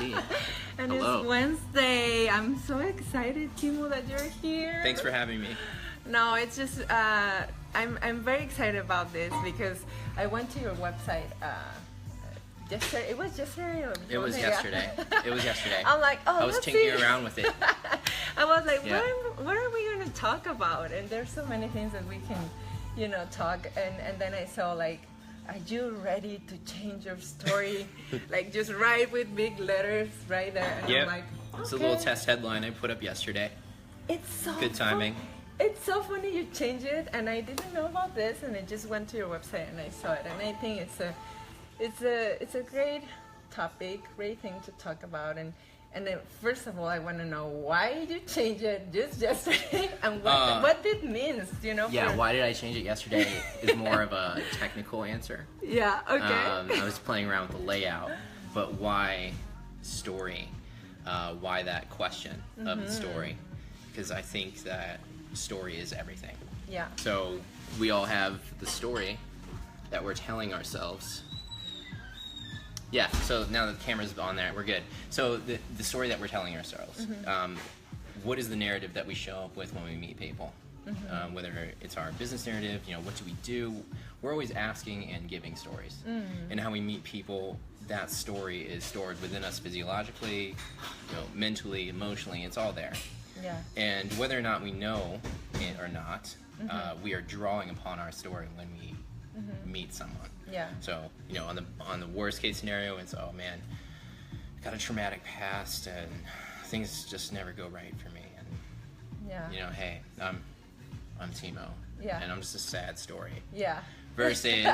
see. And Hello. It's Wednesday. I'm so excited, Timo, that you're here. Thanks for having me. No, it's just I'm very excited about this because I went to your website yesterday. It was yesterday. Or It was yesterday. It was yesterday. I'm like, oh, I was let's tinkering see. around with it. I was like, Yeah. what are we going to talk about? And there's so many things that we can, talk. And then I saw like, are you ready to change your story? Like just write with big letters right there. And Yep. I'm like, okay. It's a little test headline I put up yesterday. It's so Good timing. It's so funny you changed it, and I didn't know about this, and I just went to your website and I saw it, and I think it's a great topic, great thing to talk about, and then first of all, I want to know why you changed it just yesterday, and what it means, Yeah, why did I change it yesterday is more of a technical answer. Yeah, okay. I was playing around with the layout, but why story? Why that question of the story? Because I think that story is everything. Yeah. So we all have the story that we're telling ourselves. Yeah, so now that the camera's on there, we're good. So the story that we're telling ourselves, what is the narrative that we show up with when we meet people? Whether it's our business narrative, what do we do? We're always asking and giving stories. And how we meet people, that story is stored within us physiologically, mentally, emotionally, it's all there. Yeah. And whether or not we know it or not, we are drawing upon our story when we meet someone. Yeah. So, on the worst case scenario, it's, oh man, I got a traumatic past and things just never go right for me. And, Yeah. hey, I'm Timo. Yeah. And I'm just a sad story. Yeah. Versus,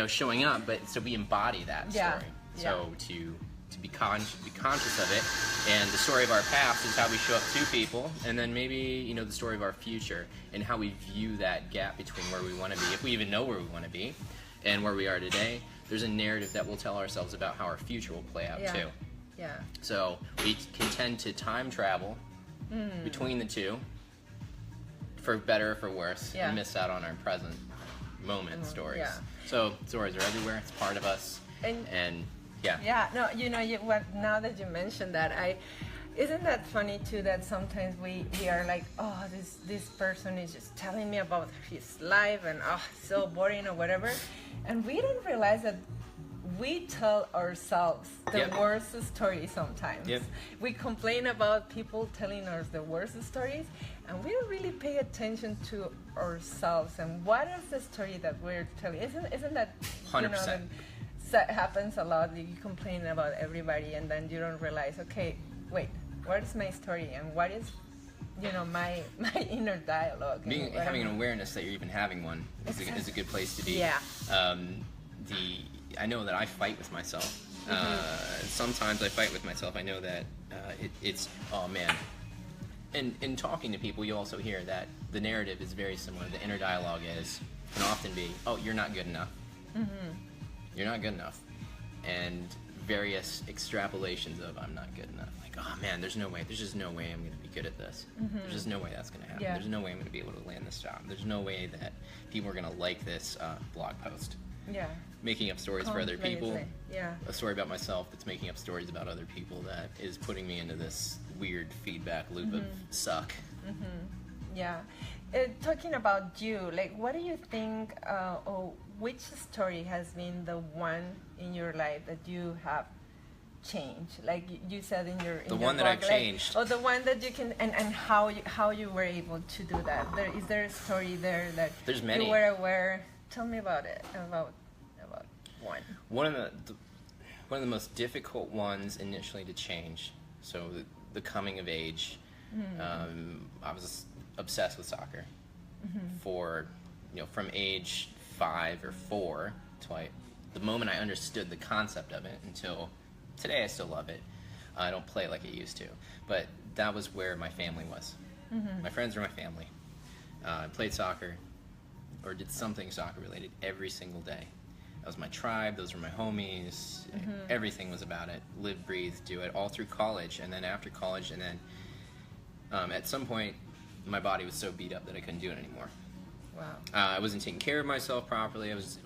showing up, but so we embody that Yeah. story. So to be conscious of it, and the story of our past is how we show up to people, and then maybe the story of our future and how we view that gap between where we want to be, if we even know where we want to be, and where we are today. There's a narrative that we'll tell ourselves about how our future will play out too. Yeah. So we can tend to time travel between the two, for better or for worse, and miss out on our present moment stories. Yeah. So stories are everywhere. It's part of us, and yeah. Yeah, no, now that you mentioned that, isn't that funny too that sometimes we are like, oh, this person is just telling me about his life and so boring or whatever, and we don't realize that we tell ourselves the worst stories sometimes. Yep. We complain about people telling us the worst stories, and we don't really pay attention to ourselves and what is the story that we're telling. Isn't that 100%. That happens a lot. You complain about everybody, and then you don't realize, okay, wait, what is my story, and what is, my inner dialogue? Having an awareness that you're even having one is a good place to be. Yeah. I know that I fight with myself. Sometimes I fight with myself. I know that it's, oh man. And in talking to people, you also hear that the narrative is very similar. The inner dialogue can often be, oh, you're not good enough. You're not good enough. And various extrapolations of I'm not good enough. Like, oh man, there's just no way I'm going to be good at this. There's just no way that's going to happen. Yeah. There's no way I'm going to be able to land this job. There's no way that people are going to like this blog post. Yeah. Making up stories for other people. Yeah. A story about myself that's making up stories about other people that is putting me into this weird feedback loop of suck. Yeah. Talking about you, like, what do you think, or which story has been the one in your life that you have changed? Like you said in your The one that I've changed. Or the one that you can, and how you were able to do that. Is there a story there that There's many. you were aware? Tell me about it. About one. One of the most difficult ones initially to change. So the coming of age. I was obsessed with soccer for from age 5 or 4 till the moment I understood the concept of it until today. I still love it. I don't play like I used to, but that was where my family was. My friends were my family. I played soccer or did something soccer related every single day. That was my tribe. Those were my homies. Everything was about it. Live, breathe, do it all through college, and then after college, and then at some point my body was so beat up that I couldn't do it anymore. Wow. I wasn't taking care of myself properly. I was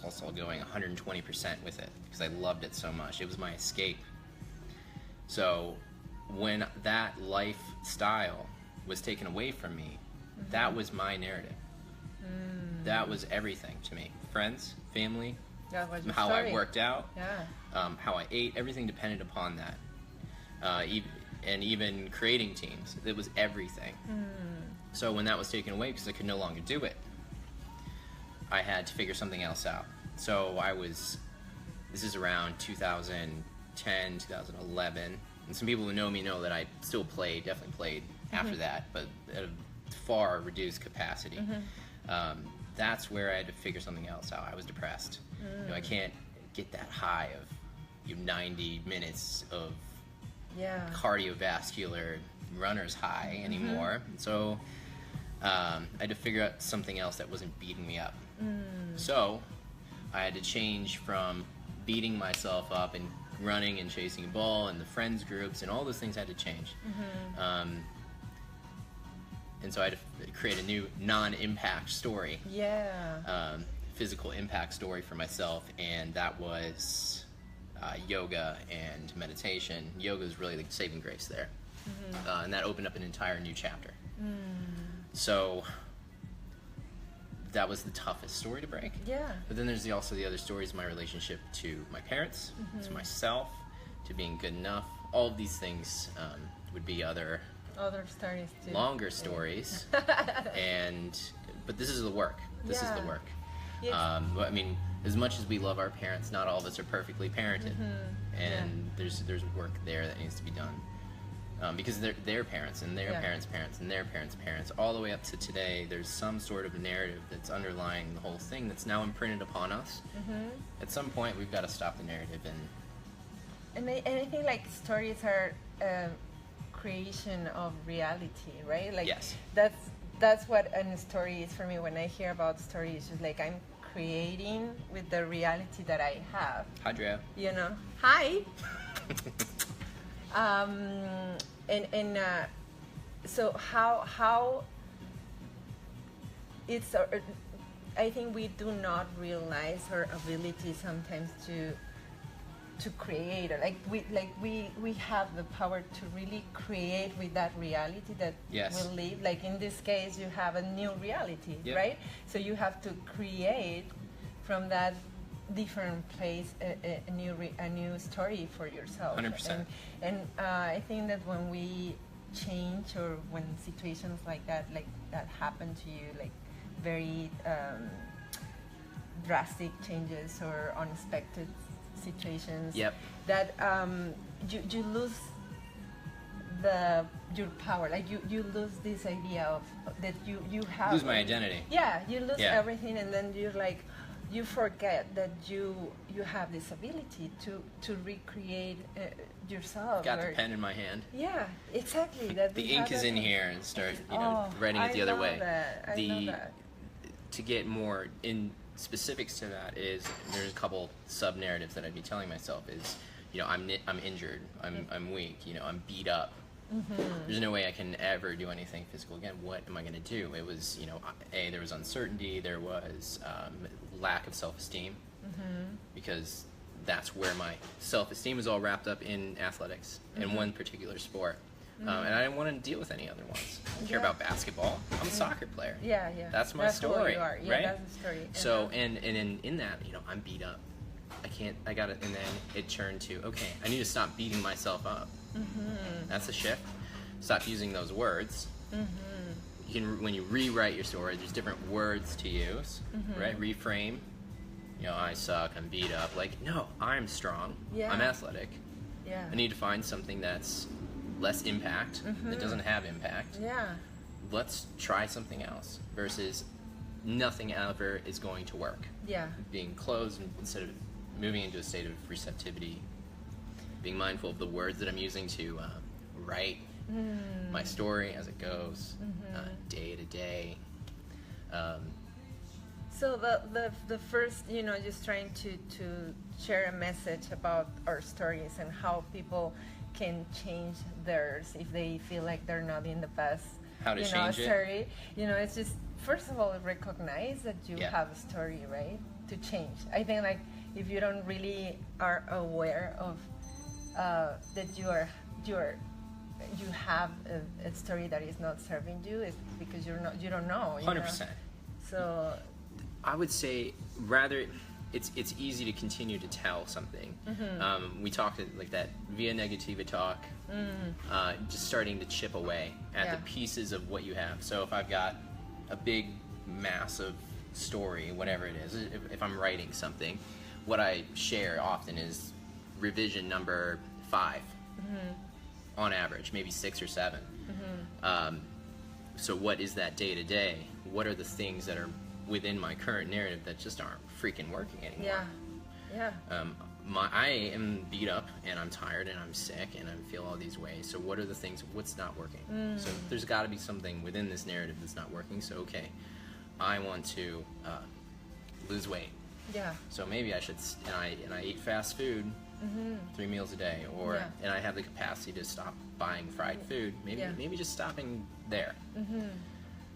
also going 120% with it because I loved it so much. It was my escape. So when that lifestyle was taken away from me, that was my narrative. That was everything to me. Friends, family, That was your how story. I worked out, Yeah. how I ate, everything depended upon that. And even creating teams, it was everything. So when that was taken away, because I could no longer do it, I had to figure something else out. So this is around 2010, 2011, and some people who know me know that I still played, definitely played after that, but at a far reduced capacity. That's where I had to figure something else out. I was depressed. You know, I can't get that high of 90 minutes of Yeah. cardiovascular runner's high anymore. So I had to figure out something else that wasn't beating me up. So I had to change from beating myself up and running and chasing a ball and the friends groups and all those things had to change. And so I had to create a new non-impact story, Yeah. physical impact story for myself, and that was yoga and meditation. Yoga is really the saving grace there, and that opened up an entire new chapter. So that was the toughest story to break. Yeah. But then there's also the other stories, my relationship to my parents, to myself, to being good enough. All of these things would be other Other stories too. longer stories. But this is the work. This is the Yeah. work. Yeah. I mean, as much as we love our parents, not all of us are perfectly parented, and there's work there that needs to be done. Because they're their parents and their parents' parents and their parents' parents, all the way up to today, there's some sort of narrative that's underlying the whole thing that's now imprinted upon us. At some point, we've got to stop the narrative And I think like stories are creation of reality, right? Like Yes. that's what a story is for me. When I hear about stories, it's just like I'm creating with the reality that I have. Hi, Drea. You know, hi. So how it's I think we do not realize our ability sometimes to create, or we have the power to really create with that reality that Yes. we live. Like in this case, you have a new reality, Yep. right? So you have to create from that different place a new story for yourself. 100%. And I think that when we change, or when situations like that happen to you, like very drastic changes or unexpected situations, Yep. that you lose your power. Like you lose this idea of that you have. Lose my identity. Yeah, you lose Yeah. everything, and then you're like, you forget that you have this ability to recreate yourself. Got or- the pen in my hand. Yeah, exactly. That The we ink have is that- in here, and start Oh, writing it the other love way. That. I love that. To get more in specifics to that is there's a couple sub narratives that I'd be telling myself is, I'm injured, I'm weak, I'm beat up. There's no way I can ever do anything physical again. What am I going to do? It was, there was uncertainty, there was lack of self-esteem, because that's where my self-esteem is all wrapped up in athletics, in one particular sport. And I didn't want to deal with any other ones. I don't care Yeah. about basketball. I'm a soccer player. Yeah. That's my who story, you are. Yeah, right? that's the story. So, and in that, I'm beat up. I got it, and then it turned to, okay, I need to stop beating myself up. That's a shift. Stop using those words. You can, when you rewrite your story, there's different words to use, right? Reframe. I suck, I'm beat up. Like, no, I'm strong. Yeah. I'm athletic. Yeah. I need to find something that's less impact, that doesn't have impact. Yeah. Let's try something else versus nothing ever is going to work. Yeah. Being closed instead of moving into a state of receptivity, being mindful of the words that I'm using to write my story as it goes, day to day. So the first, just trying to share a message about our stories and how people can change theirs if they feel like they're not in the best. How to change it? story. It's just, first of all, recognize that you Yeah. have a story, right? To change. I think like if you don't really are aware of that you have a story that is not serving you, it's because you don't know. 100%. So I would say rather it's easy to continue to tell something. We talked like that via negativa talk, just starting to chip away at the pieces of what you have. So if I've got a big massive story, whatever it is, if I'm writing something, what I share often is revision number 5 on average, maybe 6 or 7. So what is that day to day? What are the things that are within my current narrative that just aren't freaking working anymore? I am beat up and I'm tired and I'm sick and I feel all these ways. So what are the things, what's not working? So there's got to be something within this narrative that's not working. So okay, I want to lose weight. So maybe I should, and I eat fast food 3 meals a day, or and I have the capacity to stop buying fried food. Maybe just stopping there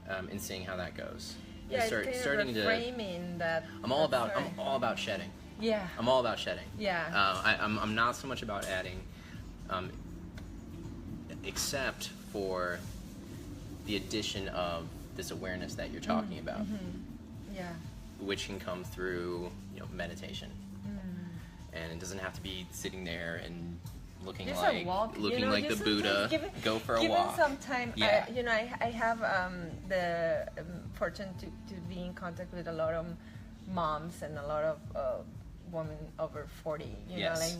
and seeing how that goes. Yeah, starting to reframing that. I'm all about shedding. Yeah. I'm all about shedding. Yeah. I'm not so much about adding, except for the addition of this awareness that you're talking about. Yeah. Which can come through, meditation. And it doesn't have to be sitting there and looking just like a walk, like the Buddha. Go for a walk. Given some time, Yeah. I have the fortune to be in contact with a lot of moms and a lot of women over 40. You know, like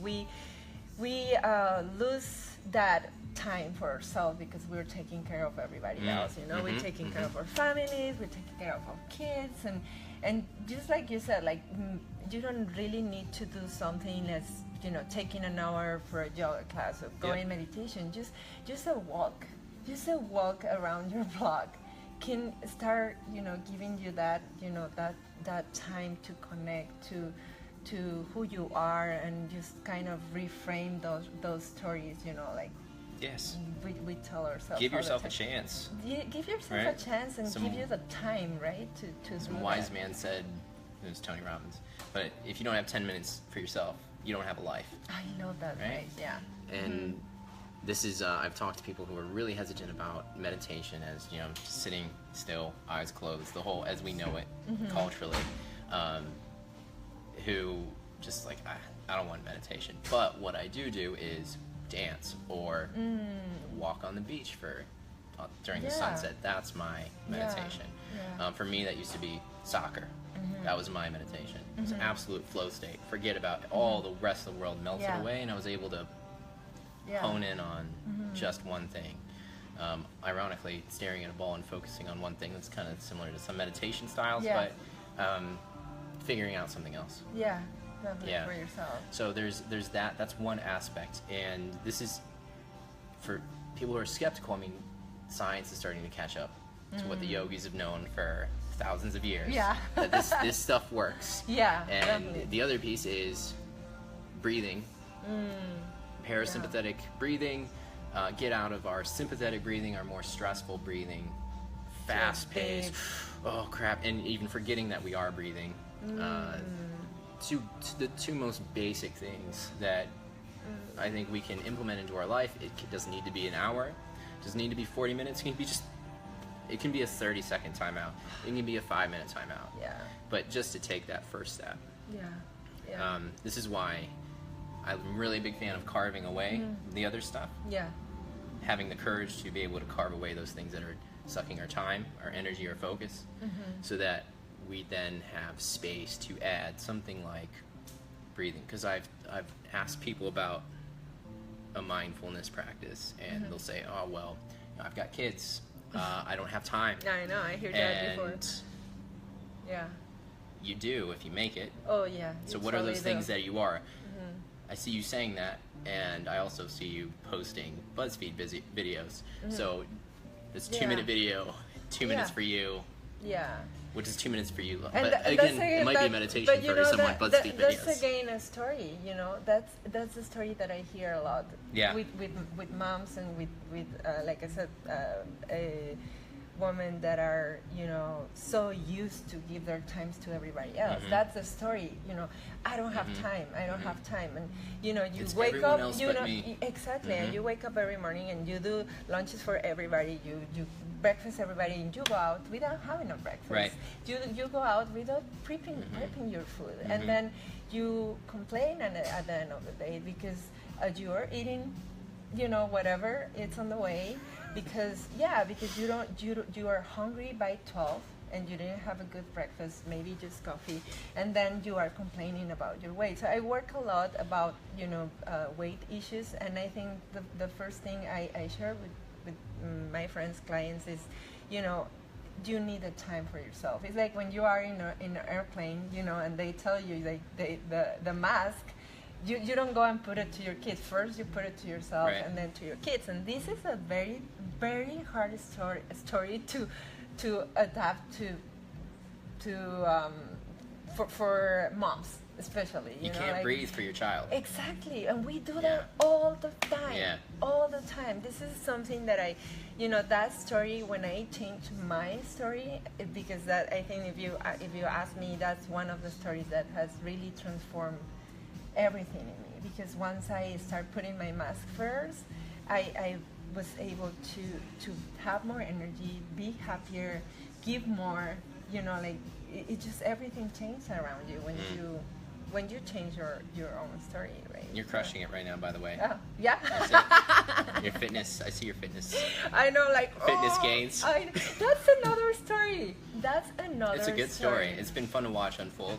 we lose that time for ourselves because we're taking care of everybody else. We're taking care of our families, we're taking care of our kids, and just like you said, like you don't really need to do something as taking an hour for a yoga class or going meditation. Just a walk around your block can start giving you that that time to connect to who you are, and just kind of reframe those stories, like Yes. we tell ourselves. Give yourself a chance. Give yourself a chance and give you the time, right? To some wise man said, it was Tony Robbins, but if you don't have 10 minutes for yourself, you don't have a life. I know that, right? Yeah. And this is, I've talked to people who are really hesitant about meditation as, sitting still, eyes closed, the whole, as we know it culturally, who just like, I don't want meditation. But what I do is dance or walk on the beach during the sunset. That's my meditation. For me, that used to be soccer. That was my meditation. It was an absolute flow state. Forget about all the rest of the world melted away, and I was able to hone in on just one thing. Ironically, staring at a ball and focusing on one thing, that's kind of similar to some meditation styles, but figuring out something else. For yourself. So there's that. That's one aspect, and this is for people who are skeptical. I mean, science is starting to catch up to what the yogis have known for thousands of years. That this stuff works. And definitely. the other piece is breathing. Parasympathetic breathing. Get out of our sympathetic breathing, our more stressful breathing, fast-paced. Oh crap! And even forgetting that we are breathing. The two most basic things that I think we can implement into our life. It doesn't need to be an hour. It doesn't need to be 40 minutes. It can be a 30-second timeout. It can be a 5-minute timeout. But just to take that first step. This is why I'm really a big fan of carving away the other stuff. Having the courage to be able to carve away those things that are sucking our time, our energy, our focus, so that we then have space to add something like breathing. Because I've asked people about a mindfulness practice, and they'll say, "Oh well, I've got kids. I don't have time." I know. I hear that before. You do if you make it. Oh yeah. So what are those things that you are? I see you saying that, and I also see you posting BuzzFeed videos. So this 2-minute video, 2 minutes for you. Which is 2 minutes for you. And but again, it might be meditation for someone. BuzzFeed videos. That's again a story. That's a story that I hear a lot. With moms and with like I said, women that are, you know, so used to give their times to everybody else. Mm-hmm. That's the story, you know. I don't have Mm-hmm. time. I don't have time. And you know, you It's wake everyone up, else you but know, me. exactly. Mhm. And you wake up every morning and you do lunches for everybody. You breakfast everybody, and you go out without having a breakfast. Right. You go out without prepping your food, and then you complain at the end of the day because you are eating, you know, whatever it's on the way, because you are hungry by 12 and you didn't have a good breakfast, maybe just coffee, and then you are complaining about your weight. So I work a lot about, you know, weight issues, and I think the first thing I share with my friends, clients is, you know, you need a time for yourself. It's like when you are in an airplane, you know, and they tell you, like, the mask, you don't go and put it to your kids. First you put it to yourself, Right. and then to your kids. And this is a very, very hard story to adapt for moms, especially. You know, can't like, breathe for your child. Exactly, and we do Yeah. that all the time. Yeah. All the time. This is something that you know, that story, when I changed my story, because that, I think if you ask me, that's one of the stories that has really transformed everything in me. Because once I start putting my mask first, I was able to have more energy, be happier, give more. You know, like it just, everything changed around you when you change your own story, right? You're crushing it right now, by the way. Yeah. Your fitness, I see your fitness. I know, like Fitness gains. That's another story. That's another. It's a good story. It's been fun to watch unfold.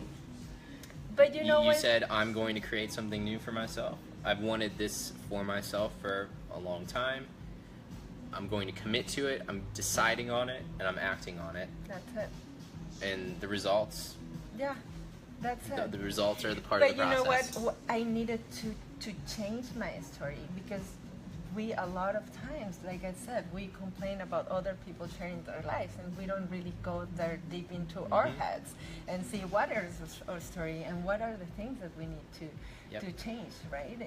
But you know you what? said, I'm going to create something new for myself. I've wanted this for myself for a long time. I'm going to commit to it. I'm deciding on it, and I'm acting on it. That's it. And the results, Yeah, that's it. the results are the part But of the you know process. what? I needed to change my story, because we, a lot of times, like I said, we complain about other people sharing their lives, and we don't really go there deep into our heads and see what is our story and what are the things that we need to change, right?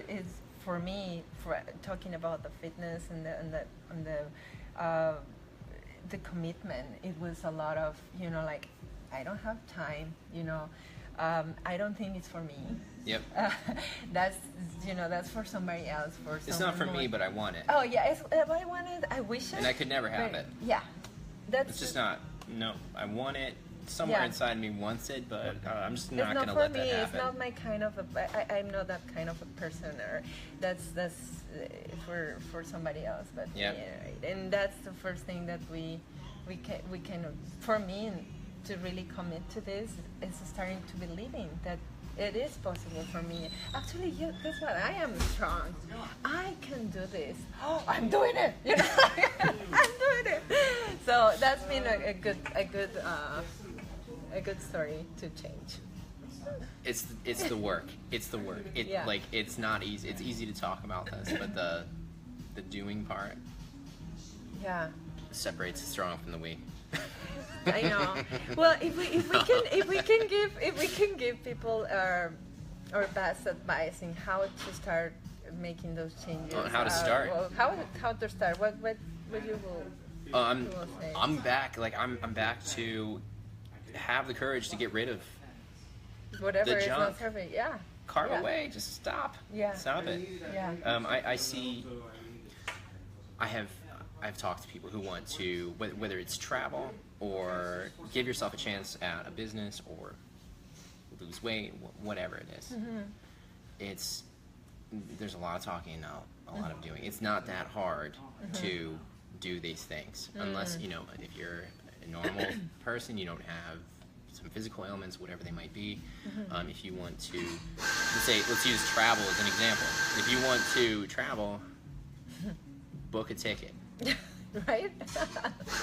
It's for me, for talking about the fitness and the commitment. It was a lot of, you know, like, I don't have time, you know. I don't think it's for me. Yep. That's, you know, that's for somebody else. It's not for me, but I want it. Oh yeah, if I wanted, I wish it. And I could never have but it. Yeah, that's It's just not. No, I want it. Somewhere Yeah. inside me wants it, but I'm just It's not not going to for let me. that It's happen. not my kind of I'm not that kind of a person, or that's for somebody else. But Yeah. right. And that's the first thing that we can, for me, to really commit to this is starting to believing that it is possible for me. Actually, guess what? I am strong. I can do this. Oh, I'm doing it. You know, I'm doing it. So that's been a good story to change. It's the work. It's the work. Yeah. Like, it's not easy. It's easy to talk about this, but the doing part Yeah. separates the strong from the weak. I know. Well, if we can give people our best advice in how to start making those changes. On how to start. Well, how to start? What you will? I'm will say. I'm back. Like, I'm back to have the courage to get rid of Whatever the is junk. not serving. Yeah. carve Yeah. away. Just stop. Yeah. Stop it. Yeah. I see. I've talked to people who want to, whether it's travel or give yourself a chance at a business or lose weight, whatever it is. There's a lot of talking and a lot of doing. It's not that hard to do these things, unless, you know, if you're a normal person, you don't have some physical ailments, whatever they might be. If you want to, let's use travel as an example. If you want to travel, book a ticket. Right?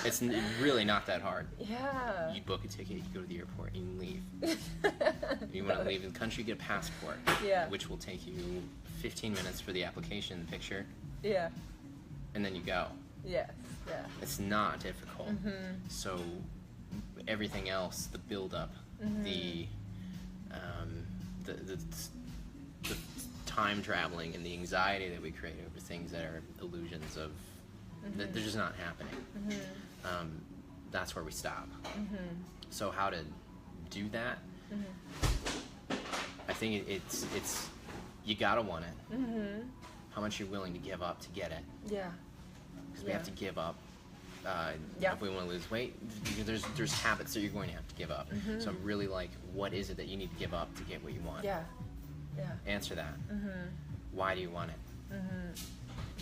It's really not that hard. Yeah. You book a ticket, you go to the airport, and you leave. If you want to leave the country, get a passport, Yeah. which will take you 15 minutes for the application picture, Yeah. and then you go. Yes. Yeah. It's not difficult. So everything else, the build-up, the time traveling and the anxiety that we create over things that are illusions of, they're just not happening. that's where we stop. So how to do that? I think it's you gotta want it. How much you're willing to give up to get it. Yeah. Because we have to give up. Yeah. If we want to lose weight, there's habits that you're going to have to give up. So I'm really like, what is it that you need to give up to get what you want? Yeah. Yeah. Answer that. Why do you want it?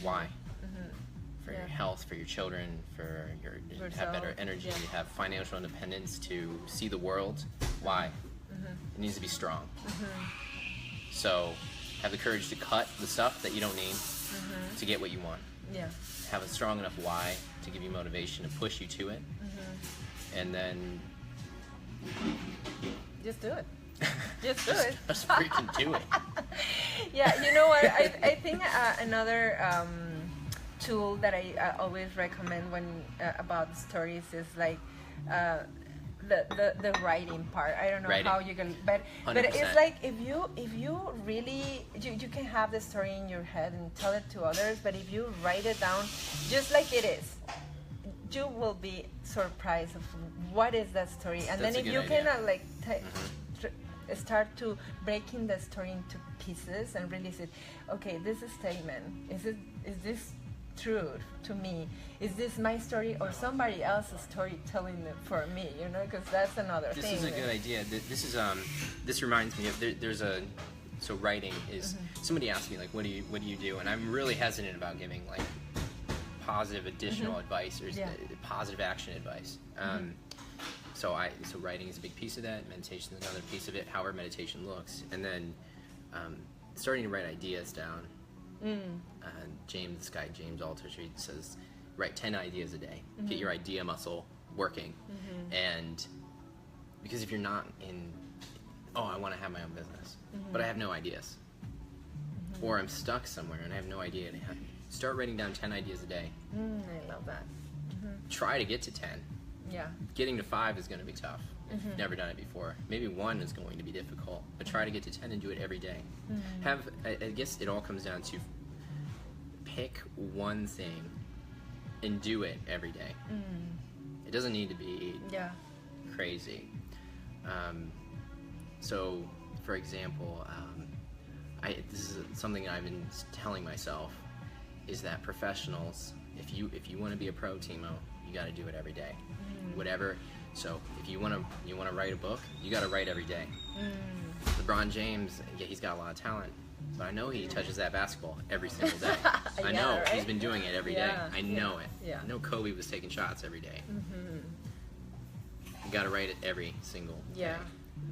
Why? For your health, for your children, for your to have better energy, Yeah. to have financial independence, to see the world. Why? It needs to be strong. So have the courage to cut the stuff that you don't need to get what you want. Yeah. Have a strong enough why to give you motivation to push you to it. And then Just do it. Just do it. just freaking do it. Yeah, you know what? I think another tool that I always recommend when about stories is like the writing part. I don't know Writing. how you can, but 100%. it's like if you really you can have the story in your head and tell it to others, but if you write it down just like it is, you will be surprised of what is that story, and That's then a if good you idea. can like start to breaking the story into pieces and really say, okay, this is statement. Is this true to me? Is this my story or somebody else's story telling it for me? You know, because that's another This thing. is a good idea. This reminds me of there's a so writing is somebody asked me like what do you do, and I'm really hesitant about giving like positive additional advice or positive action advice. So writing is a big piece of that. Meditation is another piece of it. How our meditation looks, and then starting to write ideas down. This guy James Altucher says, write 10 ideas a day. Get your idea muscle working, and because if you're not in, I want to have my own business, but I have no ideas, or I'm stuck somewhere and I have no idea. Start writing down 10 ideas a day. I love that. Try to get to 10. Yeah. Getting to 5 is going to be tough. If you've never done it before. Maybe 1 is going to be difficult, but try to get to 10 and do it every day. I guess it all comes down to pick one thing and do it every day. It doesn't need to be crazy. So, for example, this is something I've been telling myself, is that professionals, if you want to be a pro, Timo, you got to do it every day. Whatever. So if you want to write a book, you got to write every day. LeBron James, he's got a lot of talent, but I know he touches that basketball every single day. I know right? he's been doing it every day. Yeah, I know it. Yeah. I know Kobe was taking shots every day. You got to write it every single day.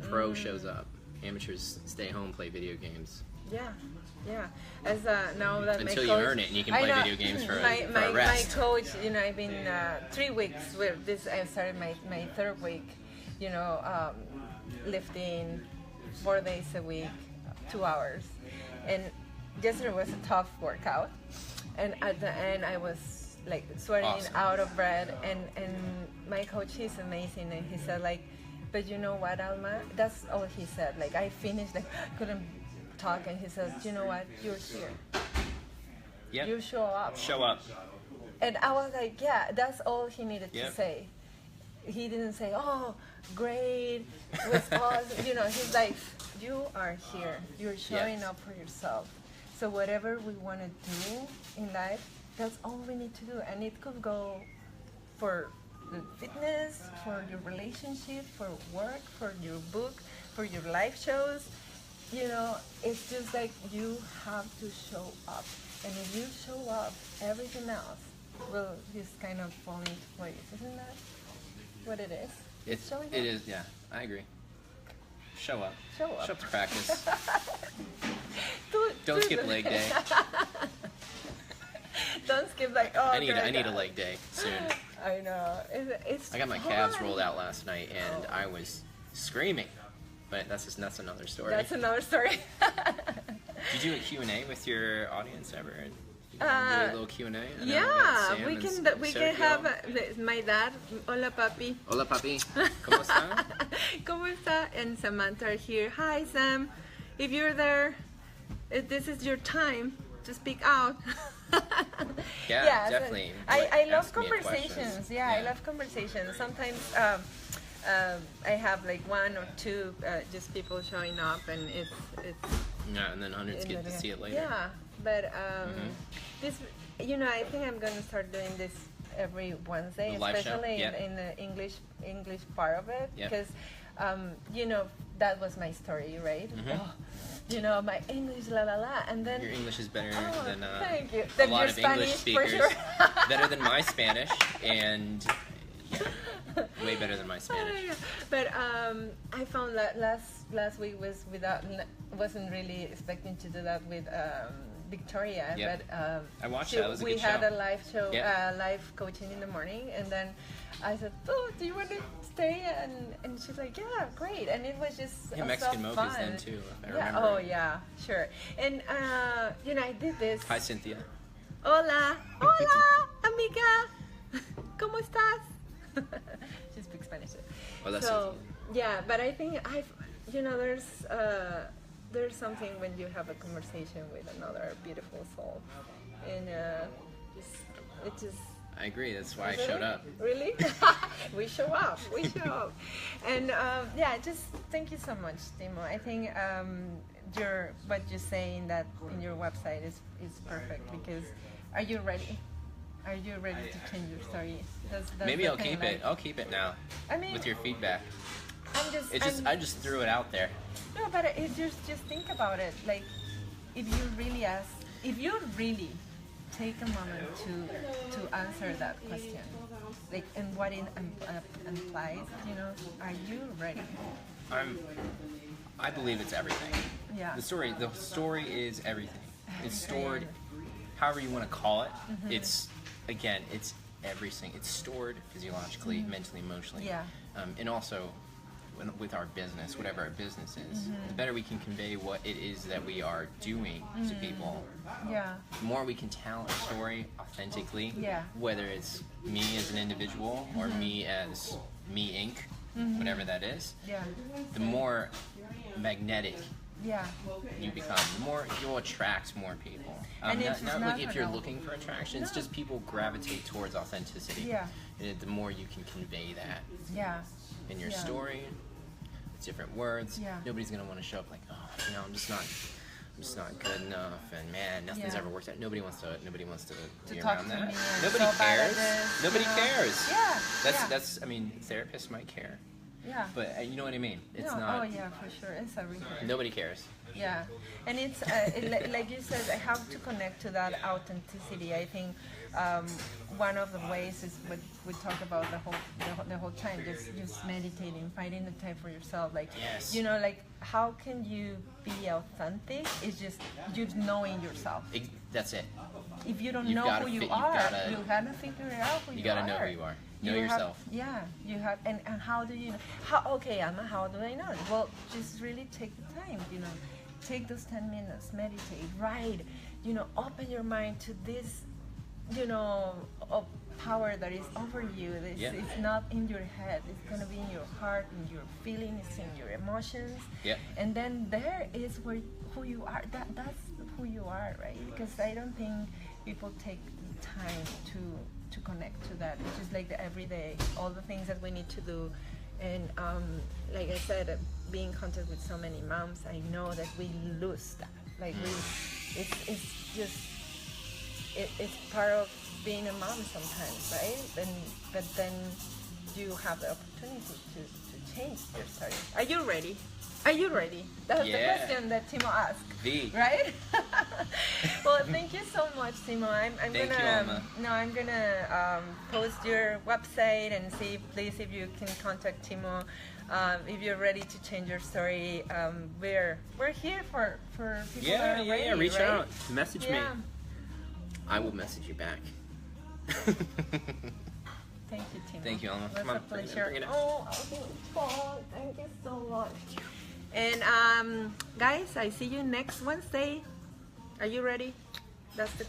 Pro shows up. Amateurs stay home, play video games. Yeah. As now that Until my you coach, earn it and you can play video games for a rest. My coach, I've been 3 weeks with this. I started my third week, lifting 4 days a week, 2 hours, and yesterday was a tough workout, and at the end I was like sweating Awesome. out of breath, and my coach is amazing, and he said like, but you know what, Alma? That's all he said. Like I finished, like couldn't talk, and he says, you know what? You're here. Yep. You show up. Show up. And I was like, yeah, that's all he needed Yep. to say. He didn't say, oh, great, was awesome. He's like, you are here. You're showing up for yourself. So whatever we want to do in life, that's all we need to do. And it could go for the fitness, for your relationship, for work, for your book, for your live shows. It's just like you have to show up. And if you show up, everything else will just kind of fall into place. Isn't that what it is? It's showing up. It is, yeah. I agree. Show up. Show up. Show up to practice. Don't skip leg day. Don't skip like, oh, I need a leg day soon. I know. It's I got my calves rolled out last night and I was screaming. But that's another story. That's another story. Did you do a Q&A with your audience ever? You do a little Q&A? I know we got Yeah, Sam we and can Sergio. have my dad. Hola, papi. Hola, papi. ¿Cómo está? ¿Cómo está? And Samantha are here. Hi, Sam. If you're there, if this is your time. to speak out. Yeah, so definitely. I love Ask me a questions. conversations. Yeah, I love conversations. Sometimes I have like one or two just people showing up, and it's Yeah, and then hundreds get to see it later. yeah, but this, you know, I think I'm gonna start doing this every Wednesday, The live show? especially Yeah. in the English part of it, Yeah. because you know, that was my story, right? Oh, you know, my English, la la la, and then Your English is better oh, than thank you. a Than lot your of English Spanish, for speakers. sure. Better than my Spanish, and yeah, way better than my Spanish. Yeah. But I found that last week was wasn't really expecting to do that with Victoria, Yeah. but I watched that. It was a we good had show. a live show, Yeah. live coaching in the morning, and then I said, "Oh, do you want to stay?" And she's like, "Yeah, great." And it was just Yeah, so Mexican fun. movies then too, if I Yeah. remember. Oh yeah, sure. And you know, I did this. Hi, Cynthia. Hola, hola, amiga. ¿Cómo estás? She speaks Spanish. Hola, So Cynthia. yeah, but I think you know, there's something when you have a conversation with another beautiful soul, and it just. I agree. That's why I Is it? showed up. Really? We show up. We show up. And yeah, just thank you so much, Timo. I think what you say in your website is perfect, because are you ready? Are you ready to change your story? That's Maybe the I'll thing, keep like, it. I'll keep it now. I mean, With your feedback. I'm I just threw it out there. no, but it just think about it. Like, if you really take a moment to answer that question, like, and what it implies, you know, are you ready? I believe it's everything. Yeah. The story is everything. It's stored, however you want to call it. It's everything. It's stored physiologically, mentally, emotionally. Yeah. And also with our business, whatever our business is, the better we can convey what it is that we are doing to people, Yeah. the more we can tell our story authentically, Yeah. whether it's me as an individual or me as Me Inc., whatever that is, Yeah. the more magnetic Yeah. you become, the more you'll attract more people. And it's not not like if you're about- looking for attraction, it's just people gravitate towards authenticity. Yeah. And the more you can convey that Yeah. in your Yeah. story, with different words, Yeah. nobody's gonna want to show up like, oh, you know, I'm just not good enough, and man, nothing's Yeah. ever worked out. Nobody wants to be talk around to that. me, I'm Nobody so bad at cares. this, Nobody you know? cares. Yeah. Yeah. That's. I mean, therapists might care, Yeah. but you know what I mean. It's No, not. oh yeah, for sure. It's everything. Nobody cares. Yeah, and it's like you said, I have to connect to that authenticity. I think one of the ways is what we talk about the whole time, just meditating, finding the time for yourself. Like, Yes. you know, like, how can you be authentic? It's just you knowing yourself. That's it. If you don't You've know gotta who you you've are, gotta- you gotta figure it out who you are. You gotta know who you are. Know You have- yourself. Yeah, you have, and how do you know? Okay, Alma, how do I know? Well, just really take the time, you know. Take those 10 minutes, meditate, write, you know, open your mind to this, you know, power that is over you. Yeah. It's not in your head, it's going to be in your heart, in your feelings, in your emotions. Yeah. And then there is who you are. That's who you are, right? Because I don't think people take the time to connect to that. It's just like the everyday, all the things that we need to do. And like I said, being in contact with so many moms, I know that we lose that. Like it's part of being a mom sometimes, right? But then you have the opportunity to change your story. Are you ready? Are you ready? That's the Yeah. question that Timo asked. V. Right? Well, thank you so much, Timo. I'm Thank you, gonna Alma. I'm gonna post your website and see, please, if you can contact Timo. If you're ready to change your story, we're here for people that are ready, Reach right? out. Message me. Yeah. I will message you back. Thank you, Timo. Thank you, Alma. It was Come a on, bring it- pleasure. bring it up. Oh, I think it's fun. Thank you so much. And guys, I see you next Wednesday. Are you ready? That's the